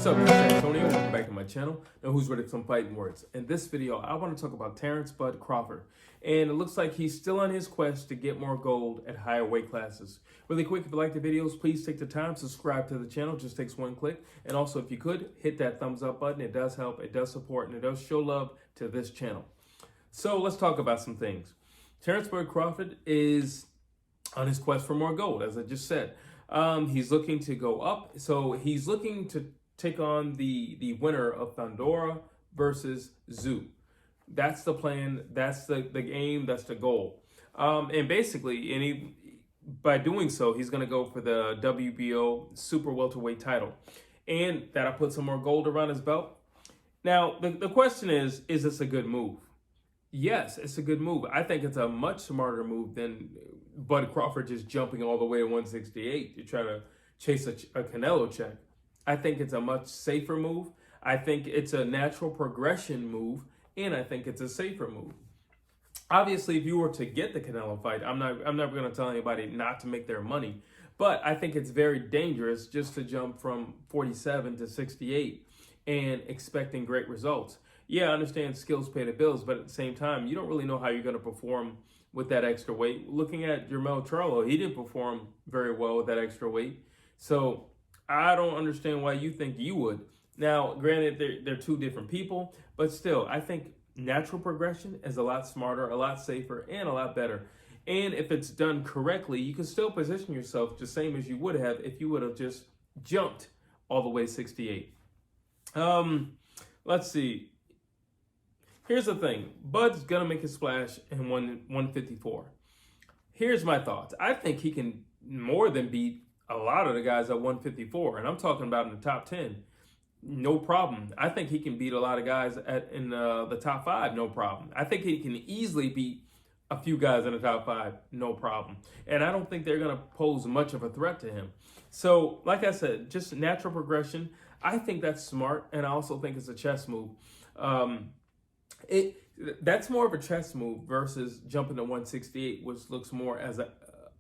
What's up, this is Antonio. Welcome back to my channel. Now, who's ready for some fighting words? In this video, I want to talk about Terence "Bud" Crawford. And it looks like he's still on his quest to get more gold at higher weight classes. Really quick, if you like the videos, please take the time, subscribe to the channel. It just takes one click. And also, if you could, hit that thumbs up button. It does help, it does support, and it does show love to this channel. So let's talk about some things. Terence "Bud" Crawford is on his quest for more gold, as I just said. He's looking to go up. So he's looking to take on the winner of Fundora versus Tszyu. That's the plan. That's the aim. That's the goal. And basically, by doing so, he's going to go for the WBO Super Welterweight title. And that'll put some more gold around his belt. Now, the question is this a good move? Yes, it's a good move. I think it's a much smarter move than Bud Crawford just jumping all the way to 168 to try to chase a Canelo check. I think it's a much safer move. I think it's a natural progression move, and I think it's a safer move. Obviously, if you were to get the Canelo fight, I'm never going to tell anybody not to make their money, but I think it's very dangerous just to jump from 47 to 68 and expecting great results. Yeah, I understand skills pay the bills, but at the same time, you don't really know how you're going to perform with that extra weight. Looking at Jermell Charlo, he didn't perform very well with that extra weight. So I don't understand why you think you would. Now, granted, they're two different people, but still, I think natural progression is a lot smarter, a lot safer, and a lot better. And if it's done correctly, you can still position yourself the same as you would have if you would have just jumped all the way 68. Let's see. Here's the thing. Bud's going to make a splash in 154. Here's my thoughts. I think he can more than beat a lot of the guys at 154, and I'm talking about in the top 10. No problem. I think he can beat a lot of guys in the top 5, no problem. I think he can easily beat a few guys in the top 5, no problem. And I don't think they're going to pose much of a threat to him. So, like I said, just natural progression. I think that's smart, and I also think it's a chess move. That's more of a chess move versus jumping to 168, which looks more as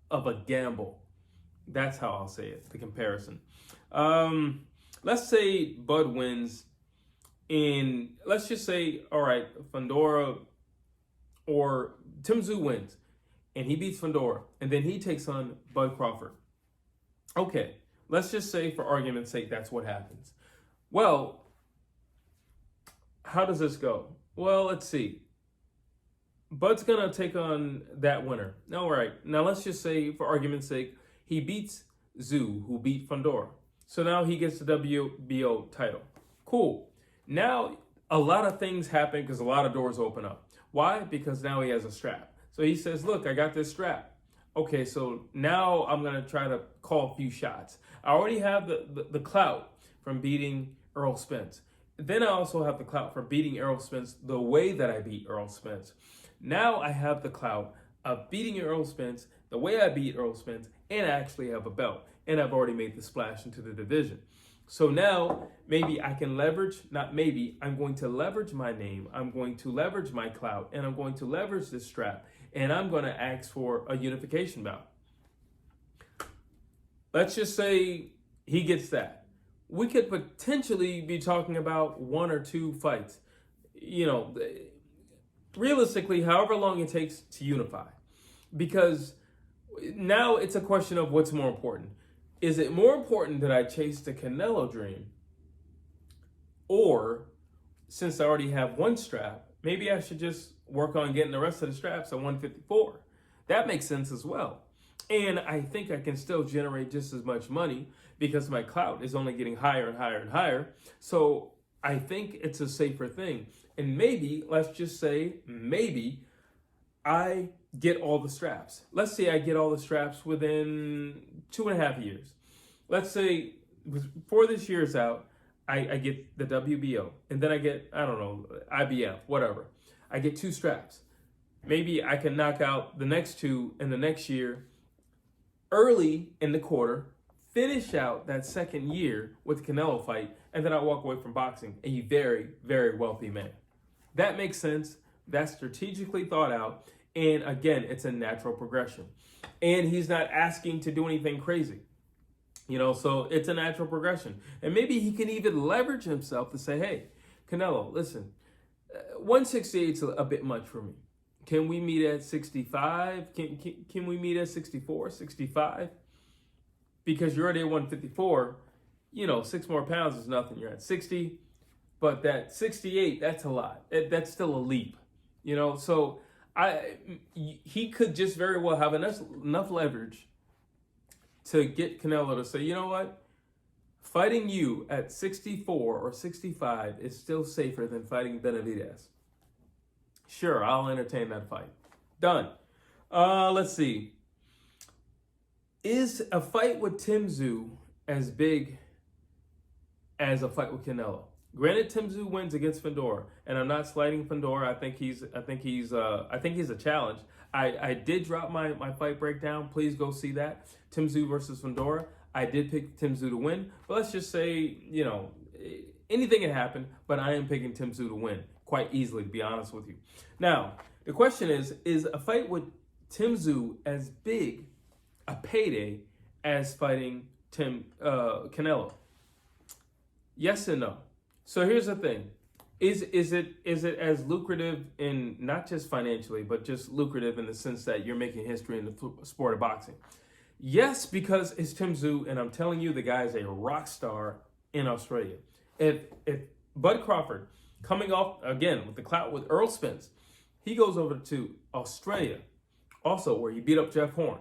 of a gamble. That's how I'll say it, the comparison. Let's say Bud wins in, let's just say, all right, Fundora or Tszyu wins, and he beats Fundora, and then he takes on Bud Crawford. Okay, let's just say, for argument's sake, that's what happens. Well, how does this go? Well, let's see. Bud's going to take on that winner. All right, now let's just say, for argument's sake, he beats Tszyu, who beat Fundora. So now he gets the WBO title. Cool. Now a lot of things happen because a lot of doors open up. Why? Because now he has a strap. So he says, look, I got this strap. Okay, so now I'm going to try to call a few shots. I already have the clout from beating Errol Spence. Then I also have the clout for beating Errol Spence the way that I beat Errol Spence. Now I have the clout of beating Errol Spence the way I beat Errol Spence, and I actually have a belt. And I've already made the splash into the division. So now maybe I can leverage, not maybe, I'm going to leverage my name. I'm going to leverage my clout, and I'm going to leverage this strap. And I'm going to ask for a unification bout. Let's just say he gets that. We could potentially be talking about 1 or 2 fights. You know, realistically, however long it takes to unify. Because now it's a question of what's more important. Is it more important that I chase the Canelo dream? Or, since I already have one strap, maybe I should just work on getting the rest of the straps at 154. That makes sense as well. And I think I can still generate just as much money because my clout is only getting higher and higher and higher. So I think it's a safer thing. And maybe, let's just say, maybe I get all the straps. Let's say I get all the straps within 2.5 years. Let's say before this year's out, I get the WBO, and then I get, I don't know, IBF, whatever. I get 2 straps. Maybe I can knock out the next 2 in the next year, early in the quarter, finish out that second year with the Canelo fight, and then I walk away from boxing a very, very wealthy man. That makes sense. That's strategically thought out. And again, it's a natural progression. And he's not asking to do anything crazy. So it's a natural progression. And maybe he can even leverage himself to say, hey, Canelo, listen, 168 is a bit much for me. Can we meet at 65? Can we meet at 64, 65? Because you're already at 154, 6 more pounds is nothing. You're at 60, but that 68, that's a lot. That's still a leap, So he could just very well have enough leverage to get Canelo to say, you know what? Fighting you at 64 or 65 is still safer than fighting Benavidez. Sure, I'll entertain that fight. Done. Let's see. Is a fight with Tszyu as big as a fight with Canelo? Granted, Tszyu wins against Fundora, and I'm not slighting Fundora. I think he's a challenge. I did drop my fight breakdown. Please go see that. Tszyu versus Fundora. I did pick Tszyu to win, but let's just say, anything can happen, but I am picking Tszyu to win quite easily, to be honest with you. Now, the question is a fight with Tszyu as big a payday as fighting Canelo? Yes and no. So here's the thing. Is it as lucrative in not just financially, but just lucrative in the sense that you're making history in the sport of boxing? Yes, because it's Tszyu, and I'm telling you, the guy is a rock star in Australia. If Bud Crawford, coming off, again, with the clout with Earl Spence, he goes over to Australia, also where he beat up Jeff Horn.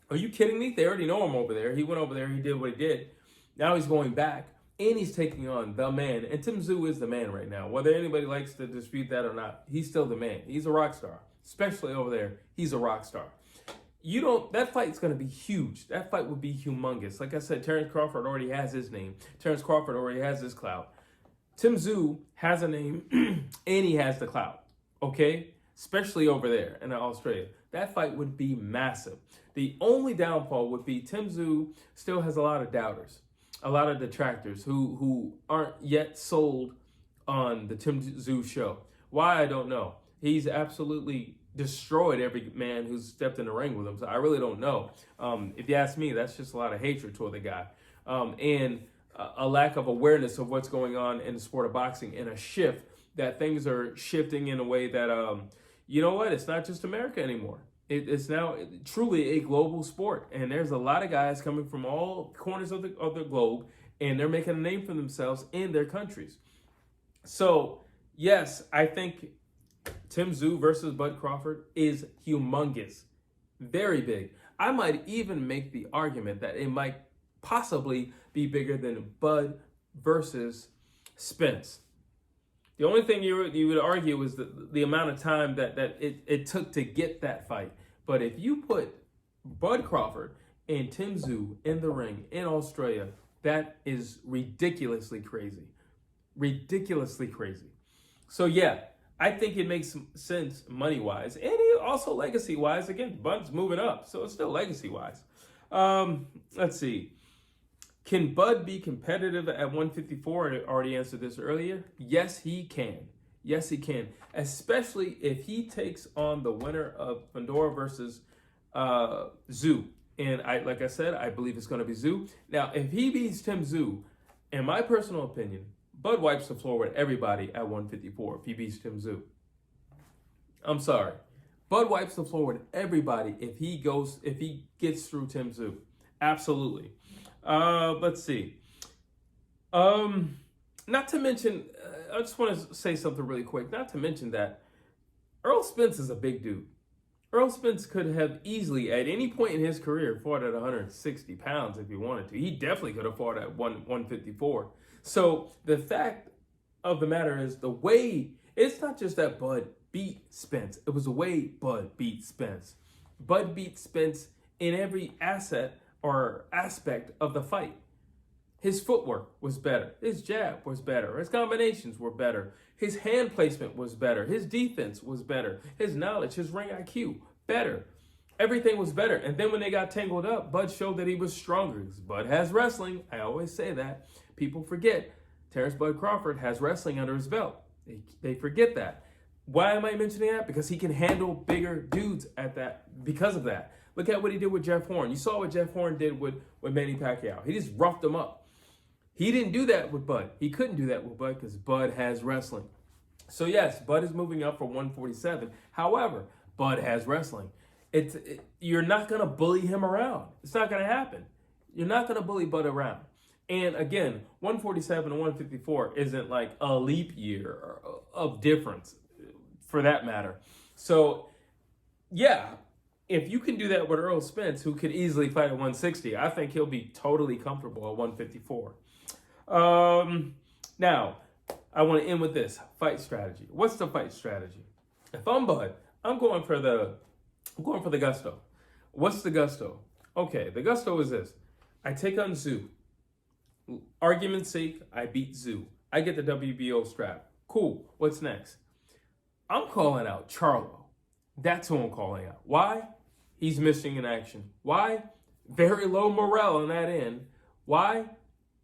Are you kidding me? They already know him over there. He went over there, he did what he did. Now he's going back, and he's taking on the man. And Tszyu is the man right now. Whether anybody likes to dispute that or not, he's still the man. He's a rock star. Especially over there, he's a rock star. That fight's going to be huge. That fight would be humongous. Like I said, Terence Crawford already has his name. Terence Crawford already has his clout. Tszyu has a name, and he has the clout. Okay? Especially over there in Australia. That fight would be massive. The only downfall would be Tszyu still has a lot of doubters, a lot of detractors who aren't yet sold on the Tszyu show. Why, I don't know. He's absolutely destroyed every man who's stepped in the ring with him. So I really don't know. If you ask me, that's just a lot of hatred toward the guy. And a lack of awareness of what's going on in the sport of boxing, and a shift that things are shifting in a way that, you know what, it's not just America anymore. It's now truly a global sport. And there's a lot of guys coming from all corners of the globe, and they're making a name for themselves in their countries. So, yes, I think Tszyu versus Bud Crawford is humongous. Very big. I might even make the argument that it might possibly be bigger than Bud versus Spence. The only thing you would argue is the amount of time that it took to get that fight. But if you put Bud Crawford and Tszyu in the ring in Australia, that is ridiculously crazy. Ridiculously crazy. So yeah, I think it makes sense money-wise, and also legacy-wise. Again, Bud's moving up, so it's still legacy-wise. Let's see. Can Bud be competitive at 154? I already answered this earlier. Yes, he can. Yes, he can. Especially if he takes on the winner of Fundora versus Tszyu. And like I said, I believe it's going to be Tszyu. Now, if he beats Tszyu, in my personal opinion, Bud wipes the floor with everybody at 154 if he beats Tszyu. I'm sorry. Bud wipes the floor with everybody if he gets through Tszyu. Absolutely. Let's see. Not to mention, I just want to say something really quick. Not to mention that Earl Spence is a big dude. Earl Spence could have easily, at any point in his career, fought at 160 pounds if he wanted to. He definitely could have fought at 154. So the fact of the matter is, it's not just that Bud beat Spence. It was the way Bud beat Spence. Bud beat Spence in every asset or aspect of the fight. His footwork was better. His jab was better. His combinations were better. His hand placement was better. His defense was better. His knowledge, his ring IQ, better. Everything was better. And then when they got tangled up, Bud showed that he was stronger. Bud has wrestling. I always say that. People forget. Terence Bud Crawford has wrestling under his belt. They forget that. Why am I mentioning that? Because he can handle bigger dudes because of that. Look at what he did with Jeff Horn. You saw what Jeff Horn did with Manny Pacquiao. He just roughed him up. He didn't do that with Bud. He couldn't do that with Bud because Bud has wrestling. So yes, Bud is moving up from 147. However, Bud has wrestling. You're not going to bully him around. It's not going to happen. You're not going to bully Bud around. And again, 147 and 154 isn't like a leap year of difference for that matter. So yeah, if you can do that with Earl Spence, who could easily fight at 160, I think he'll be totally comfortable at 154. Now, I want to end with this fight strategy. What's the fight strategy? If I'm Bud, I'm going for the gusto. What's the gusto? Okay, the gusto is this. I take on Tszyu. Argument's sake, I beat Tszyu. I get the WBO strap. Cool. What's next? I'm calling out Charlo. That's who I'm calling out. Why? He's missing in action. Why? Very low morale on that end. Why?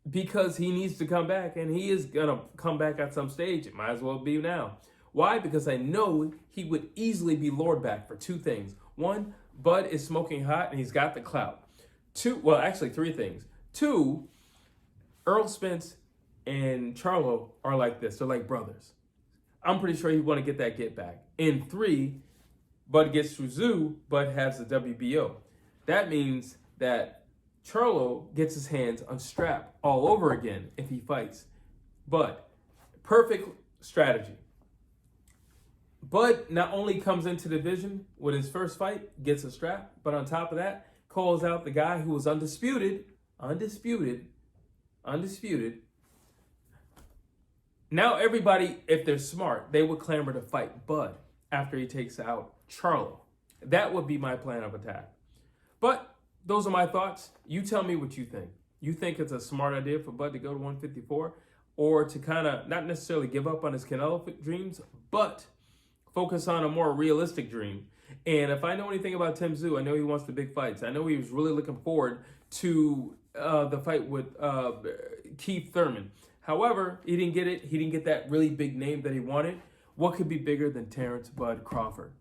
Because he needs to come back, and he is going to come back at some stage. It might as well be now. Why? Because I know he would easily be lured back for two things. One, Bud is smoking hot, and he's got the clout. Two, well, actually three things. Two, Earl Spence and Charlo are like this. They're like brothers. I'm pretty sure he want to get that get back. And three, Bud gets through Tszyu, Bud has the WBO. That means that Charlo gets his hands on strap all over again if he fights. But perfect strategy. Bud not only comes into the division with his first fight, gets a strap, but on top of that, calls out the guy who was undisputed. Now everybody, if they're smart, they would clamor to fight Bud after he takes out Charlo. That would be my plan of attack. But those are my thoughts. You tell me what you think. You think it's a smart idea for Bud to go to 154, or to kind of not necessarily give up on his Canelo dreams, but focus on a more realistic dream. And if I know anything about Tim Tszyu, I know he wants the big fights. I know he was really looking forward to the fight with Keith Thurman. However, he didn't get it. He didn't get that really big name that he wanted. What could be bigger than Terence Bud Crawford?